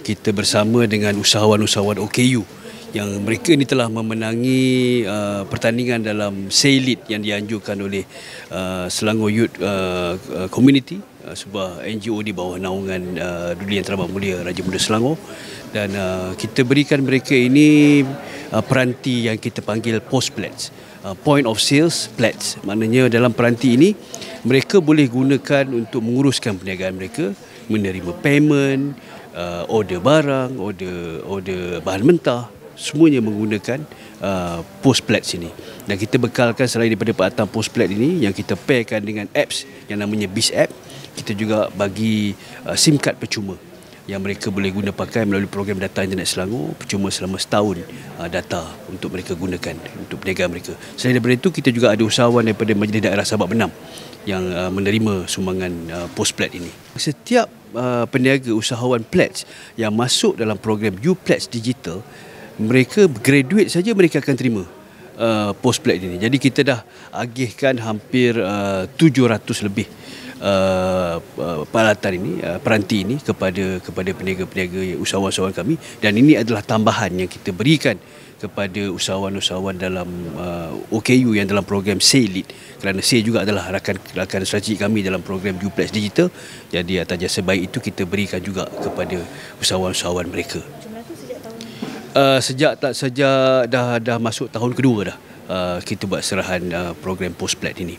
kita bersama dengan usahawan-usahawan OKU yang mereka ini telah memenangi pertandingan dalam Seilit yang dianjurkan oleh Selangor Youth Community, sebuah NGO di bawah naungan Duli Yang Teramat Mulia Raja Muda Selangor. Dan kita berikan mereka ini peranti yang kita panggil post plats, point of sales plats. Maknanya dalam peranti ini mereka boleh gunakan untuk menguruskan perniagaan mereka, menerima payment, order barang, order bahan mentah, semuanya menggunakan post plats ini. Dan kita bekalkan selain daripada peralatan post plat ini yang kita pairkan dengan apps yang namanya Biz App, kita juga bagi SIM card percuma yang mereka boleh guna pakai melalui program data internet Selangor percuma selama setahun data untuk mereka gunakan untuk perniagaan mereka. Selain daripada itu, kita juga ada usahawan daripada Majlis Daerah Sabak Benam yang menerima sumbangan post plat ini. Setiap peniaga usahawan plats yang masuk dalam program U-Plats Digital, mereka graduate saja mereka akan terima post plat ini. Jadi kita dah agihkan hampir 700 lebih peralatan ini, peranti ini kepada peniaga-peniaga usahawan-usahawan kami, dan ini adalah tambahan yang kita berikan kepada usahawan-usahawan dalam OKU yang dalam program Seilit, kerana SEI juga adalah rakan strategik kami dalam program U-Plats Digital. Jadi atas jasa baik itu kita berikan juga kepada usahawan-usahawan mereka. Jumlah itu sejak tahun Sejak dah masuk tahun kedua dah kita buat serahan program post plat ini.